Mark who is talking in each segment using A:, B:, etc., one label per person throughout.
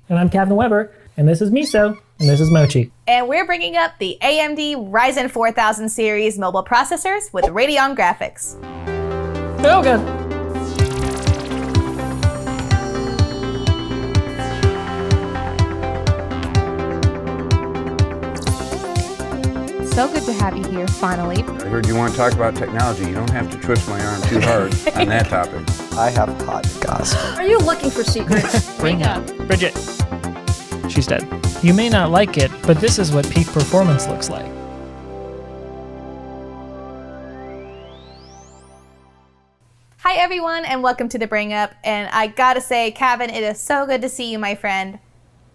A: And I'm Kevin Weber, and this is Miso, and this is Mochi.
B: And we're bringing up the AMD Ryzen 4000 series mobile processors with Radeon graphics.
A: Oh, good.
C: So good to have you here, finally.
D: I heard you want to talk about technology. You don't have to twist my arm too hard on that topic.
E: I have hot gossip.
C: Are you looking for secrets?
A: Bring up Bridget. She's dead. You may not like it, but this is what peak performance looks like.
B: Hi everyone, and welcome to the Bring Up. And I gotta say, Kevin, it is so good to see you, my friend.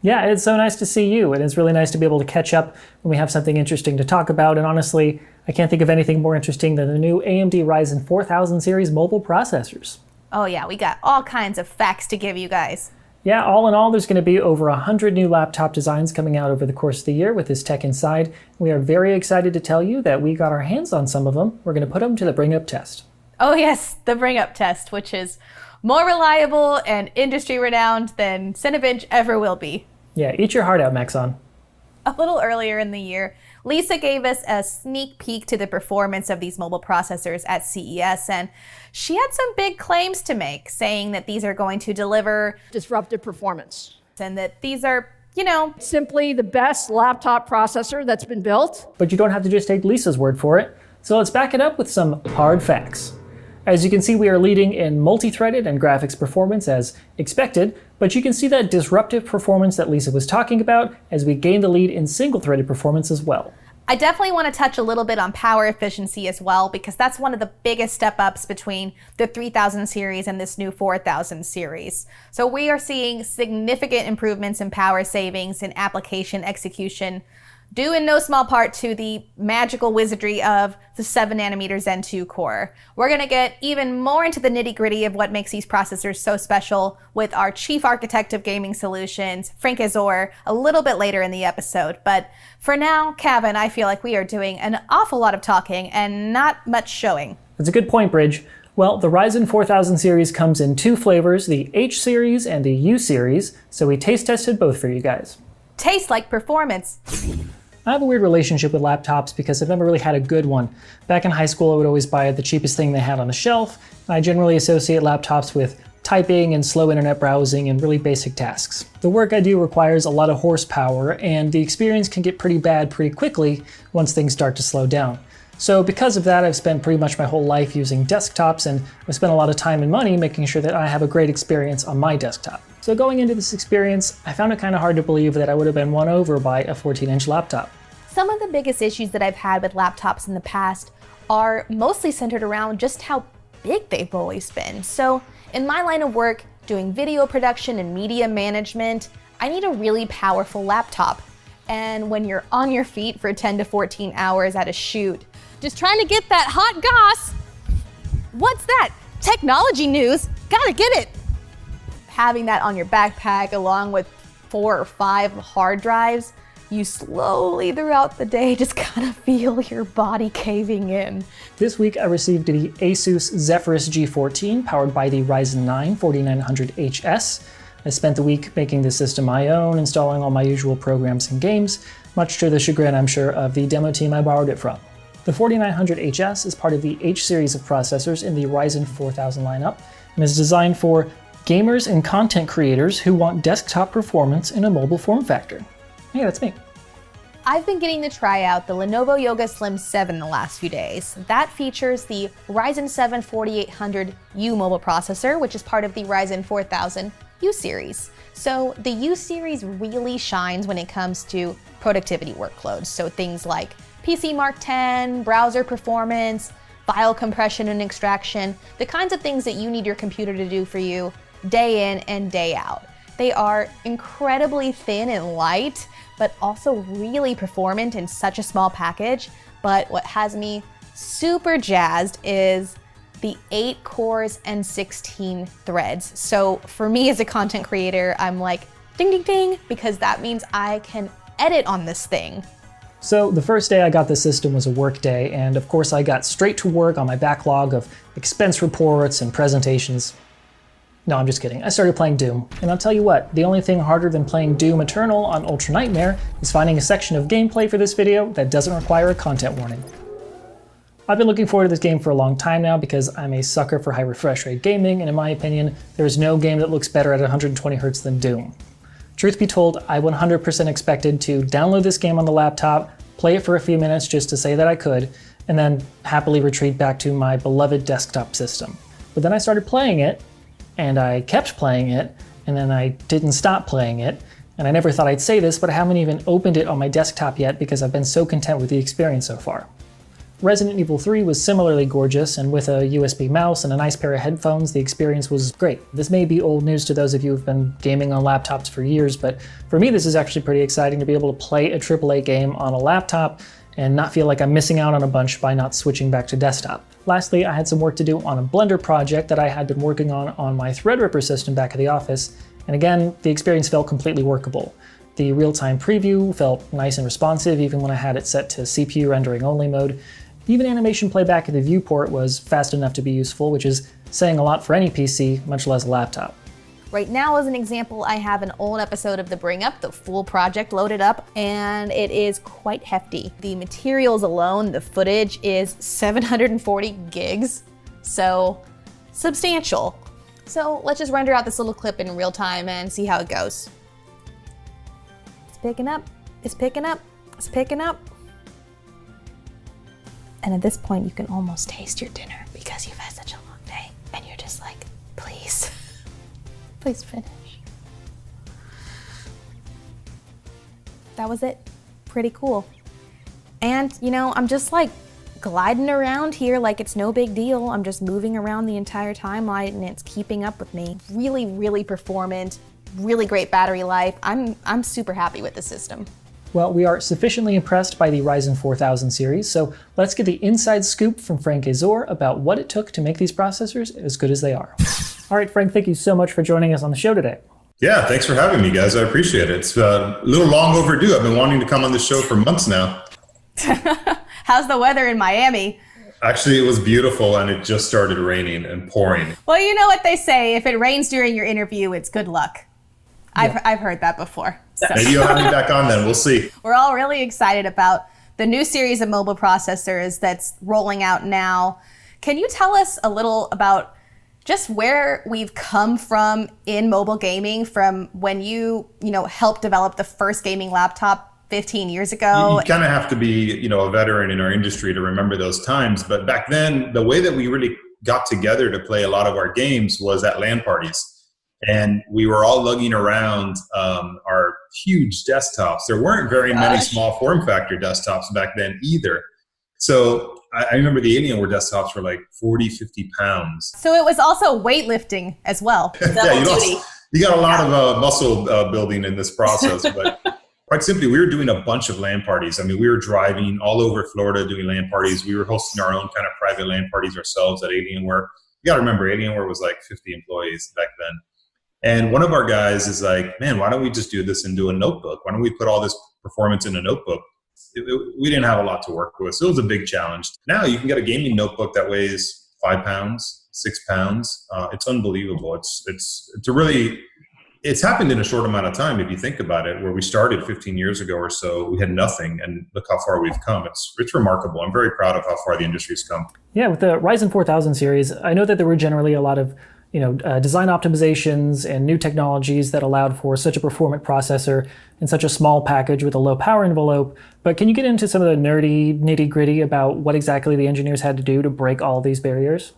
A: Yeah, it's so nice to see you, and it's really nice to be able to catch up when we have something interesting to talk about. And honestly, I can't think of anything more interesting than the new AMD Ryzen 4000 series mobile processors.
B: Oh yeah, we got all kinds of facts to give you guys.
A: Yeah, all in all, there's going to be over 100 new laptop designs coming out over the course of the year with this tech inside. We are very excited to tell you that we got our hands on some of them. We're going to put them to the Bring Up test.
B: Oh yes, the Bring Up test, which is more reliable and industry renowned than Cinebench ever will be.
A: Yeah, eat your heart out, Maxon.
B: A little earlier in the year, Lisa gave us a sneak peek to the performance of these mobile processors at CES, and she had some big claims to make, saying that these are going to deliver
C: Disruptive performance.
B: and that these are,
C: Simply the best laptop processor that's been built.
A: But you don't have to just take Lisa's word for it. So let's back it up with some hard facts. As you can see, we are leading in multi-threaded and graphics performance as expected, but you can see that disruptive performance that Lisa was talking about as we gain the lead in single-threaded performance as well.
B: I definitely want to touch a little bit on power efficiency as well, because that's one of the biggest step-ups between the 3000 series and this new 4000 series. So we are seeing significant improvements in power savings and application execution, due in no small part to the magical wizardry of the 7nm Zen 2 core. We're going to get even more into the nitty-gritty of what makes these processors so special with our chief architect of gaming solutions, Frank Azor, a little bit later in the episode. But for now, Kevin, I feel like we are doing an awful lot of talking and not much showing.
A: That's a good point, Bridge. Well, the Ryzen 4000 series comes in two flavors, the H series and the U series, so we taste tested both for you guys.
B: Tastes like performance.
A: I have a weird relationship with laptops because I've never really had a good one. Back in high school, I would always buy the cheapest thing they had on the shelf, and I generally associate laptops with typing and slow internet browsing and really basic tasks. The work I do requires a lot of horsepower, and the experience can get pretty bad pretty quickly once things start to slow down. So because of that, I've spent pretty much my whole life using desktops, and I've spent a lot of time and money making sure that I have a great experience on my desktop. So going into this experience, I found it kind of hard to believe that I would have been won over by a 14-inch laptop.
B: Some of the biggest issues that I've had with laptops in the past are mostly centered around just how big they've always been. So in my line of work, doing video production and media management, I need a really powerful laptop. And when you're on your feet for 10 to 14 hours at a shoot, just trying to get that hot goss, what's that? Technology news, gotta get it. Having that on your backpack along with 4 or 5 hard drives, you slowly throughout the day just kind of feel your body caving in.
A: This week I received the Asus Zephyrus G14 powered by the Ryzen 9 4900HS. I spent the week making the system my own, installing all my usual programs and games, much to the chagrin, I'm sure, of the demo team I borrowed it from. The 4900HS is part of the H series of processors in the Ryzen 4000 lineup and is designed for gamers and content creators who want desktop performance in a mobile form factor. Hey, that's me.
B: I've been getting to try out the Lenovo Yoga Slim 7 the last few days. That features the Ryzen 7 4800U mobile processor, which is part of the Ryzen 4000 U series. So the U series really shines when it comes to productivity workloads. So things like PC Mark 10, browser performance, file compression and extraction, the kinds of things that you need your computer to do for you day in and day out. They are incredibly thin and light, but also really performant in such a small package. But what has me super jazzed is the 8 cores and 16 threads. So for me as a content creator, I'm like, ding, ding, ding, because that means I can edit on this thing.
A: So the first day I got the system was a work day, and of course I got straight to work on my backlog of expense reports and presentations. No, I'm just kidding. I started playing Doom, and I'll tell you what, the only thing harder than playing Doom Eternal on Ultra Nightmare is finding a section of gameplay for this video that doesn't require a content warning. I've been looking forward to this game for a long time now because I'm a sucker for high refresh rate gaming, and in my opinion, there is no game that looks better at 120 Hz than Doom. Truth be told, I 100% expected to download this game on the laptop, play it for a few minutes just to say that I could, and then happily retreat back to my beloved desktop system. But then I started playing it, and I kept playing it, and then I didn't stop playing it, and I never thought I'd say this, but I haven't even opened it on my desktop yet because I've been so content with the experience so far. Resident Evil 3 was similarly gorgeous, and with a USB mouse and a nice pair of headphones, the experience was great. This may be old news to those of you who've been gaming on laptops for years, but for me this is actually pretty exciting to be able to play a AAA game on a laptop and not feel like I'm missing out on a bunch by not switching back to desktop. Lastly, I had some work to do on a Blender project that I had been working on my Threadripper system back at the office, and again, the experience felt completely workable. The real-time preview felt nice and responsive even when I had it set to CPU rendering only mode. Even animation playback at the viewport was fast enough to be useful, which is saying a lot for any PC, much less a laptop.
B: Right now, as an example, I have an old episode of The Bring Up, the full project loaded up, and it is quite hefty. The materials alone, the footage, is 740 gigs, so substantial. So let's just render out this little clip in real time and see how it goes. It's picking up, it's picking up, it's picking up. And at this point, you can almost taste your dinner because you've had such a long day, and you're just like, please. Please finish. That was it. Pretty cool. And, you know, I'm just like gliding around here like it's no big deal. I'm just moving around the entire timeline and it's keeping up with me. Really, really performant, really great battery life. I'm super happy with the system.
A: Well, we are sufficiently impressed by the Ryzen 4000 series, so let's get the inside scoop from Frank Azor about what it took to make these processors as good as they are. All right, Frank, thank you so much for joining us on the show today.
F: Yeah, thanks for having me, guys. I appreciate it. It's a little long overdue. I've been wanting to come on the show for months now.
B: How's the weather in Miami?
F: Actually, it was beautiful, and it just started raining and pouring.
B: Well, you know what they say, if it rains during your interview, it's good luck. Yeah. I've heard that before. So.
F: Maybe you'll have me back on then. We'll see.
B: We're all really excited about the new series of mobile processors that's rolling out now. Can you tell us a little about just where we've come from in mobile gaming from when you helped develop the first gaming laptop 15 years ago?
F: You kind of have to be, a veteran in our industry to remember those times. But back then, the way that we really got together to play a lot of our games was at LAN parties. And we were all lugging around our huge desktops. There weren't very many small form factor desktops back then either. So I remember the Alienware desktops were like 40, 50 pounds.
B: So it was also weightlifting as well.
F: Yeah, you got a lot of muscle building in this process. But quite simply, we were doing a bunch of LAN parties. I mean, we were driving all over Florida doing LAN parties. We were hosting our own kind of private LAN parties ourselves at Alienware. You got to remember, Alienware was like 50 employees back then. And one of our guys is like, man, why don't we just do this into a notebook? Why don't we put all this performance in a notebook? We didn't have a lot to work with, so it was a big challenge. Now you can get a gaming notebook that weighs 5 pounds, 6 pounds. It's unbelievable. It's happened in a short amount of time, if you think about it, where we started 15 years ago or so, we had nothing, and look how far we've come. It's remarkable. I'm very proud of how far the industry's come.
A: Yeah, with the Ryzen 4000 series, I know that there were generally a lot of design optimizations and new technologies that allowed for such a performant processor in such a small package with a low power envelope. But can you get into some of the nerdy nitty-gritty about what exactly the engineers had to do to break all these barriers?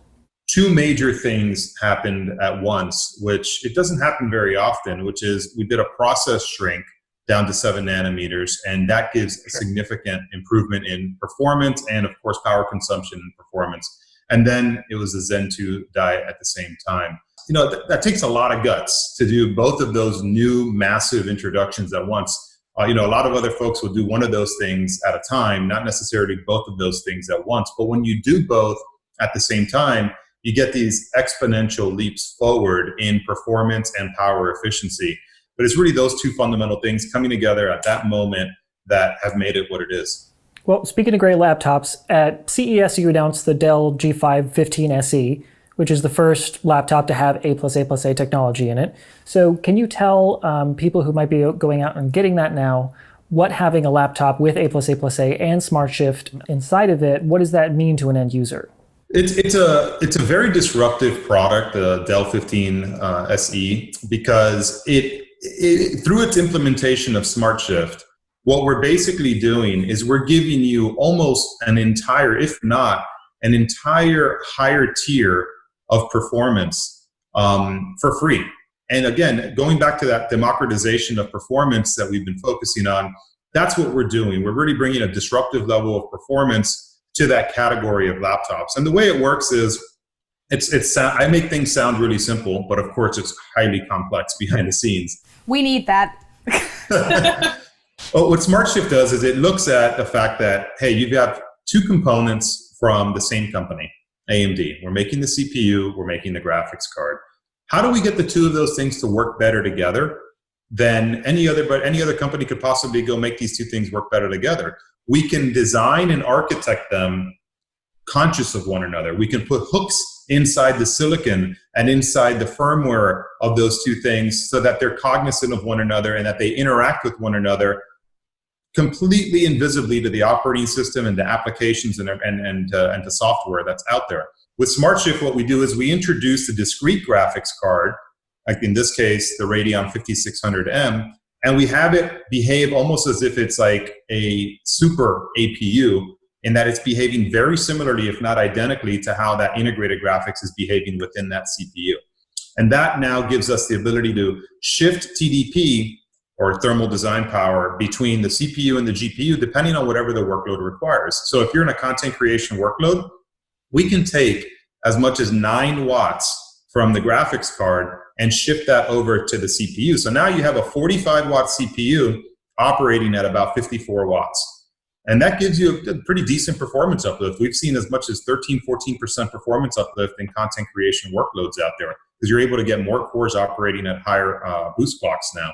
F: Two major things happened at once, which it doesn't happen very often, which is we did a process shrink down to 7 nanometers, and that gives a significant improvement in performance and, of course, power consumption and performance. And then it was a Zen 2 die at the same time. That takes a lot of guts to do both of those new massive introductions at once. A lot of other folks will do one of those things at a time, not necessarily both of those things at once. But when you do both at the same time, you get these exponential leaps forward in performance and power efficiency. But it's really those two fundamental things coming together at that moment that have made it what it is.
A: Well, speaking of great laptops, at CES you announced the Dell G5 15 SE, which is the first laptop to have A+A+A technology in it. So can you tell people who might be going out and getting that now, what having a laptop with A+A+A and SmartShift inside of it, what does that mean to an end user?
F: It's a very disruptive product, the Dell 15 SE, because it through its implementation of SmartShift, what we're basically doing is we're giving you almost an entire, if not an entire higher tier of performance for free. And again, going back to that democratization of performance that we've been focusing on, that's what we're doing. We're really bringing a disruptive level of performance to that category of laptops. And the way it works is, I make things sound really simple, but of course it's highly complex behind the scenes.
B: We need that.
F: Well, what SmartShift does is it looks at the fact that, hey, you've got two components from the same company, AMD. We're making the CPU, we're making the graphics card. How do we get the two of those things to work better together than any other company could possibly go make these two things work better together? We can design and architect them conscious of one another. We can put hooks inside the silicon and inside the firmware of those two things so that they're cognizant of one another and that they interact with one another completely invisibly to the operating system and the applications and to software that's out there. With SmartShift, what we do is we introduce a discrete graphics card, like in this case, the Radeon 5600M, and we have it behave almost as if it's like a super APU, in that it's behaving very similarly, if not identically, to how that integrated graphics is behaving within that CPU. And that now gives us the ability to shift TDP, or thermal design power, between the CPU and the GPU, depending on whatever the workload requires. So if you're in a content creation workload, we can take as much as 9 watts from the graphics card and shift that over to the CPU. So now you have a 45-watt CPU operating at about 54 watts. And that gives you a pretty decent performance uplift. We've seen as much as 13-14% performance uplift in content creation workloads out there, because you're able to get more cores operating at higher boost clocks now.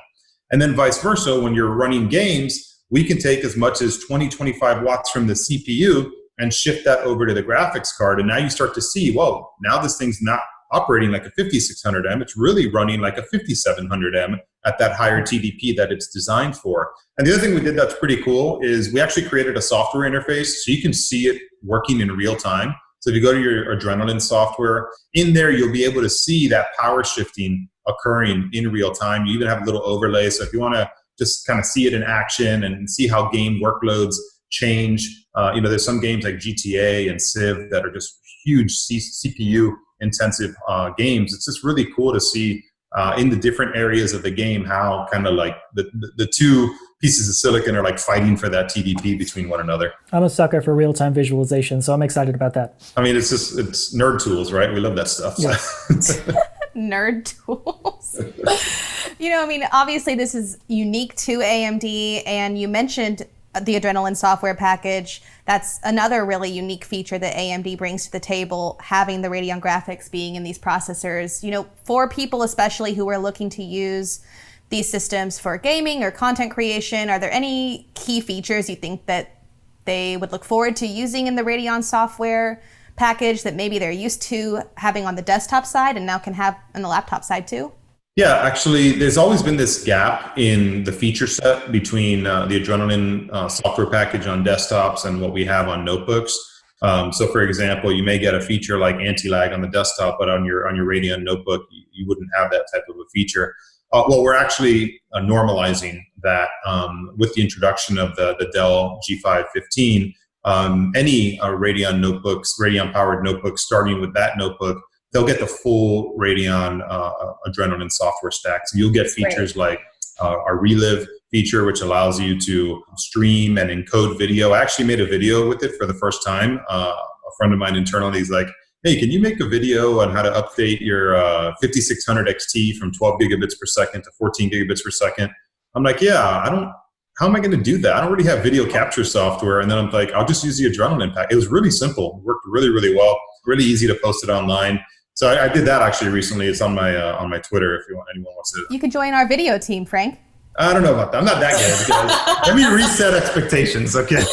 F: And then vice versa, when you're running games, we can take as much as 20-25 watts from the CPU and shift that over to the graphics card. And now you start to see, whoa, now this thing's not operating like a 5600M, it's really running like a 5700M at that higher TDP that it's designed for. And the other thing we did that's pretty cool is we actually created a software interface so you can see it working in real time. So if you go to your Adrenalin software, in there you'll be able to see that power shifting occurring in real time. You even have a little overlay, so if you want to just kind of see it in action and see how game workloads change, there's some games like GTA and Civ that are just huge CPU intensive games. It's just really cool to see in the different areas of the game how kind of like the two pieces of silicon are like fighting for that TDP between one another.
A: I'm a sucker for real-time visualization, so I'm excited about that.
F: I mean, it's nerd tools, right? We love that stuff.
A: Yeah.
B: Nerd tools. Obviously this is unique to AMD, and you mentioned the Adrenalin software package. That's another really unique feature that AMD brings to the table, having the Radeon graphics being in these processors. For people especially who are looking to use these systems for gaming or content creation, are there any key features you think that they would look forward to using in the Radeon software package that maybe they're used to having on the desktop side and now can have on the laptop side too?
F: Yeah, actually, there's always been this gap in the feature set between the Adrenalin software package on desktops and what we have on notebooks. So, for example, you may get a feature like anti-lag on the desktop, but on your Radeon notebook, you wouldn't have that type of a feature. Well, we're actually normalizing that with the introduction of the Dell G515. Any Radeon notebooks, Radeon-powered notebooks, starting with that notebook, they'll get the full Radeon Adrenalin software stack. So you'll get features like our Relive feature, which allows you to stream and encode video. I actually made a video with it for the first time. A friend of mine internally is like, hey, can you make a video on how to update your 5600 XT from 12 gigabits per second to 14 gigabits per second? I'm like, yeah, how am I going to do that? I don't already have video capture software. And then I'm like, I'll just use the Adrenalin pack. It was really simple. It worked really, really well. Really easy to post it online. So I did that actually recently. It's on my Twitter if anyone wants to.
B: You could join our video team, Frank.
F: I don't know about that. I'm not that good. Let me reset expectations, okay?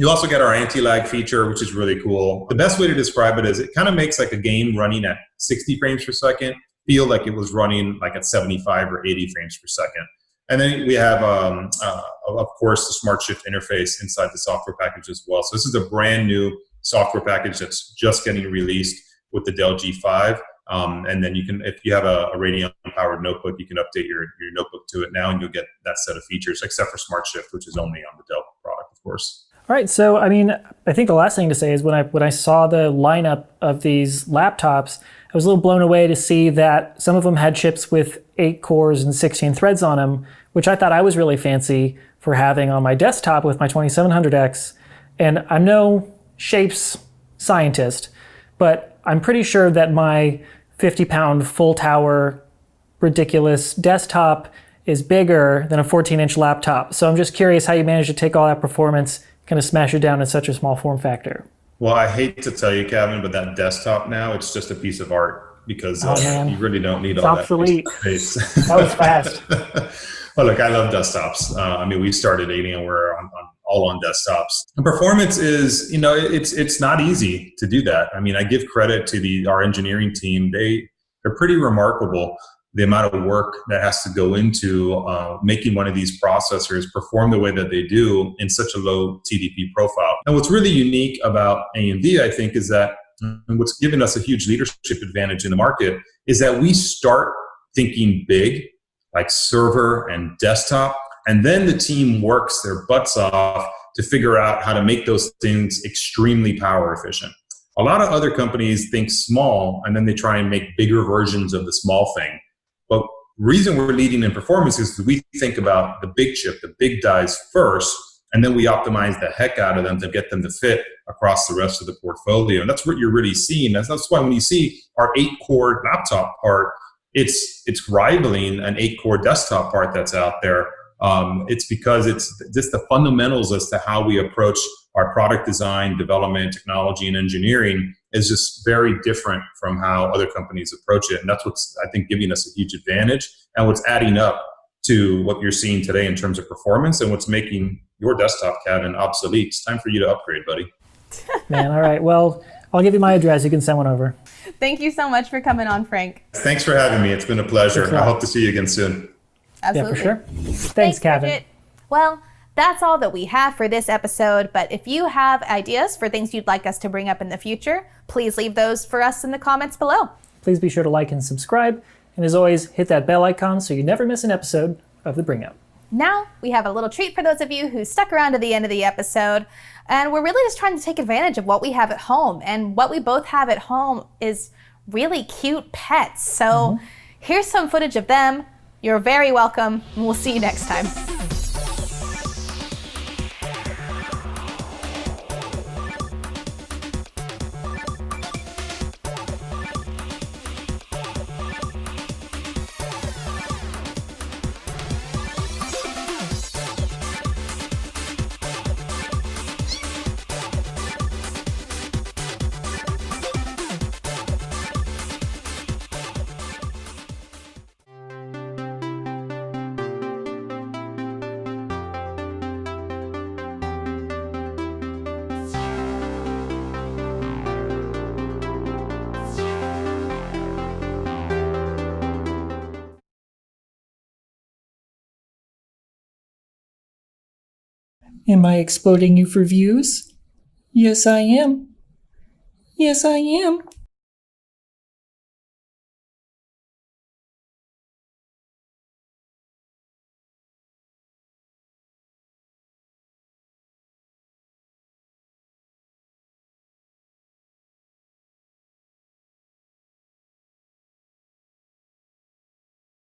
F: You also get our anti-lag feature, which is really cool. The best way to describe it is it kind of makes like a game running at 60 frames per second feel like it was running like at 75 or 80 frames per second. And then we have, of course, the Smart Shift interface inside the software package as well. So this is a brand new software package that's just getting released with the Dell G5. And then you can, if you have a Radeon-powered notebook, you can update your notebook to it now, and you'll get that set of features, except for Smart Shift, which is only on the Dell product, of course.
A: All right, so I mean, I think the last thing to say is when I saw the lineup of these laptops, I was a little blown away to see that some of them had chips with 8 cores and 16 threads on them, which I thought I was really fancy for having on my desktop with my 2700X. And I'm no shapes scientist, but I'm pretty sure that my 50-pound full tower ridiculous desktop is bigger than a 14-inch laptop. So I'm just curious how you managed to take all that performance, kind of smash it down in such a small form factor. Well,
F: I hate to tell you, Kevin, but that desktop now, it's just a piece of art because you really don't need all
A: obsolete.
F: That space.
A: That was fast.
F: Well, look, I love desktops. I mean, we started Alienware all on desktops. And performance is, it's not easy to do that. I mean, I give credit to our engineering team. They're pretty remarkable, the amount of work that has to go into making one of these processors perform the way that they do in such a low TDP profile. And what's really unique about AMD, I think, is that, and what's given us a huge leadership advantage in the market, is that we start thinking big, like server and desktop, and then the team works their butts off to figure out how to make those things extremely power efficient. A lot of other companies think small, and then they try and make bigger versions of the small thing. But the reason we're leading in performance is we think about the big chip, the big dies first, and then we optimize the heck out of them to get them to fit across the rest of the portfolio. And that's what you're really seeing. That's why when you see our 8-core laptop part, it's rivaling an 8-core desktop part that's out there. It's because it's just the fundamentals as to how we approach our product design, development, technology, and engineering is just very different from how other companies approach it. And that's what's, I think, giving us a huge advantage and what's adding up to what you're seeing today in terms of performance and what's making your desktop, Kevin, obsolete. It's time for you to upgrade, buddy.
A: Man, all right. Well, I'll give you my address. You can send one over.
B: Thank you so much for coming on, Frank.
F: Thanks for having me. It's been a pleasure. I hope to see you again soon.
B: Absolutely.
A: Yeah, for sure. Thanks, Kevin.
B: Bridget. Well, that's all that we have for this episode, but if you have ideas for things you'd like us to bring up in the future, please leave those for us in the comments below.
A: Please be sure to like and subscribe, and as always, hit that bell icon so you never miss an episode of The Bring Up.
B: Now, we have a little treat for those of you who stuck around to the end of the episode, and we're really just trying to take advantage of what we have at home, and what we both have at home is really cute pets. So here's some footage of them. You're very welcome, and we'll see you next time.
A: Am I exploiting you for views? Yes, I am. Yes, I am.